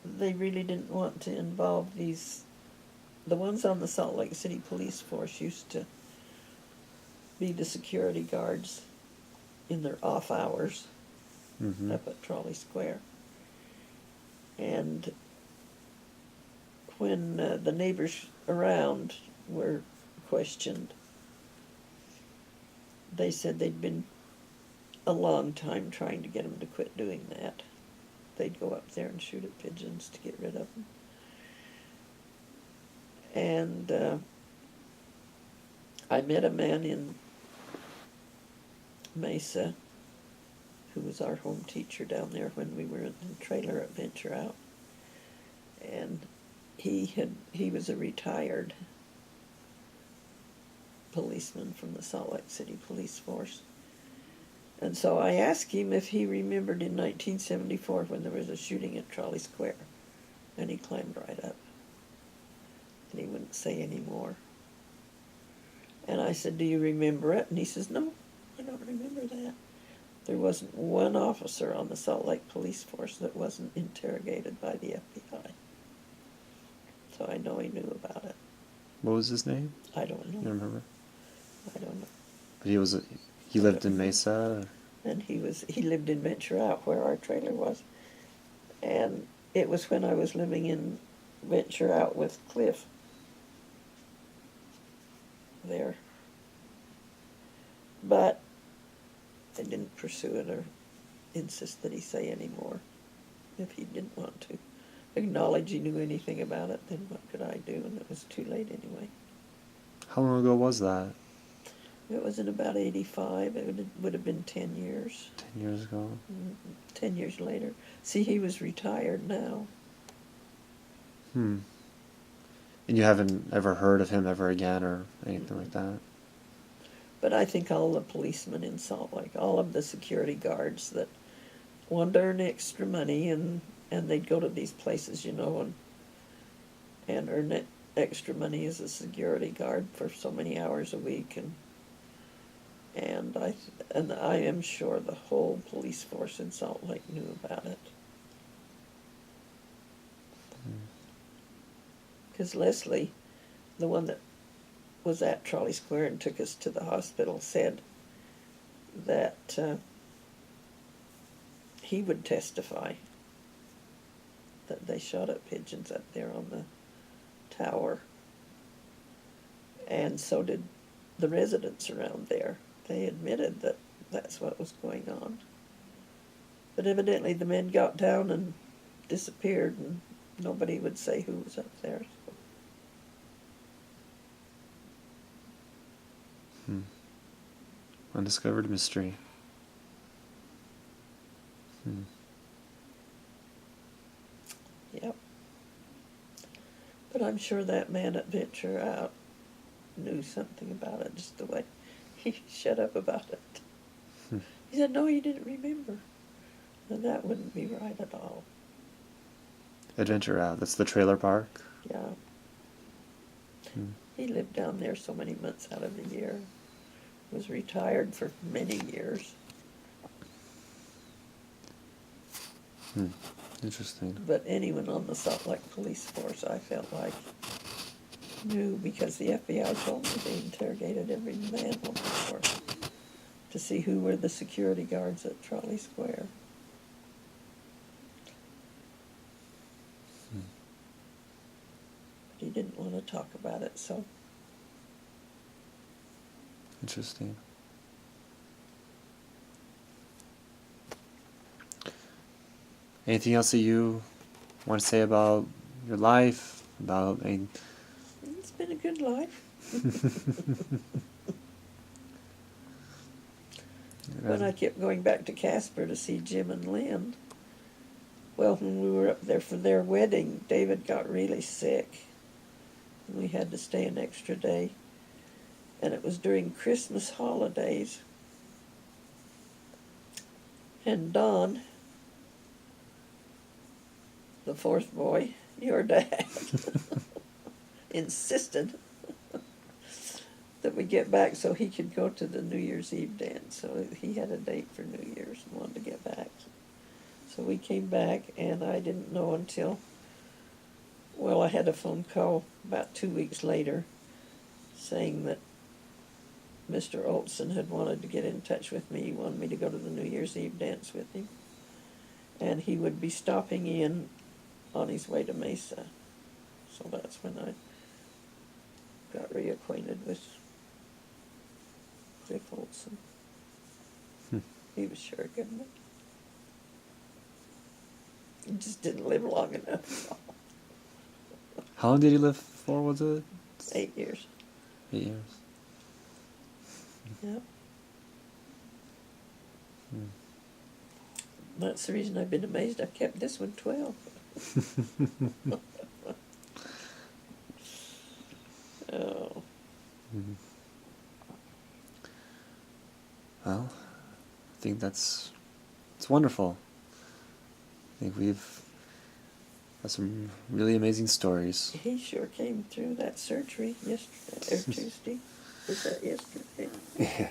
they really didn't want to involve the ones on the Salt Lake City Police Force used to be the security guards in their off hours up at Trolley Square. And when the neighbors around were questioned, they said they'd been a long time trying to get them to quit doing that. They'd go up there and shoot at pigeons to get rid of them. And I met a man in Mesa who was our home teacher down there when we were in the trailer at Venture Out. And he was a retired policeman from the Salt Lake City Police Force. And so I asked him if he remembered in 1974 when there was a shooting at Trolley Square. And he climbed right up. And he wouldn't say any more. And I said, "Do you remember it?" And he says, "No, I don't remember that." There wasn't one officer on the Salt Lake Police Force that wasn't interrogated by the FBI. So I know he knew about it. What was his name? I don't know. You remember? I don't know. But he lived in Mesa? And he lived in Venture Out, where our trailer was. And it was when I was living in Venture Out with Cliff there. But I didn't pursue it or insist that he say any more. If he didn't want to acknowledge he knew anything about it, then what could I do? And it was too late anyway. How long ago was that? It was in about 85. It would have been 10 years. 10 years ago? 10 years later. See, he was retired now. And you haven't ever heard of him ever again or anything like that? But I think all the policemen in Salt Lake, all of the security guards that wanted to earn extra money, and they'd go to these places, you know, and earn extra money as a security guard for so many hours a week, and I am sure the whole police force in Salt Lake knew about it. Because Leslie, the one that was at Trolley Square and took us to the hospital, said that he would testify that they shot at pigeons up there on the tower. And so did the residents around there. They admitted that that's what was going on. But evidently the men got down and disappeared, and nobody would say who was up there. Undiscovered mystery. Yep. But I'm sure that man at Venture Out knew something about it, just the way he shut up about it. He said, "No, you didn't remember." And that wouldn't be right at all. Adventure Out, that's the trailer park? Yeah. He lived down there so many months out of the year. Was retired for many years. Interesting. But anyone on the Salt Lake Police Force, I felt like, knew, because the FBI told me they interrogated every man on the force to see who were the security guards at Trolley Square. But he didn't want to talk about it, so. Interesting. Anything else that you want to say about your life? It's been a good life. When I kept going back to Casper to see Jim and Lynn, well, when we were up there for their wedding, David got really sick. And we had to stay an extra day. And it was during Christmas holidays. And Don, the fourth boy, your dad, insisted that we get back so he could go to the New Year's Eve dance. So he had a date for New Year's and wanted to get back. So we came back, and I didn't know until, well, I had a phone call about 2 weeks later saying that Mr. Olson had wanted to get in touch with me. He wanted me to go to the New Year's Eve dance with him. And he would be stopping in on his way to Mesa. So that's when I got reacquainted with Cliff Olson. He was sure a good one. He just didn't live long enough. How long did he live for? Was it 8 years. 8 years? Yep. Hmm. That's the reason I've been amazed I've kept this one 12. Oh. Mhm. Well, I think it's wonderful. I think we've got some really amazing stories. He sure came through that surgery yesterday, or Tuesday. Was that yesterday? Yeah.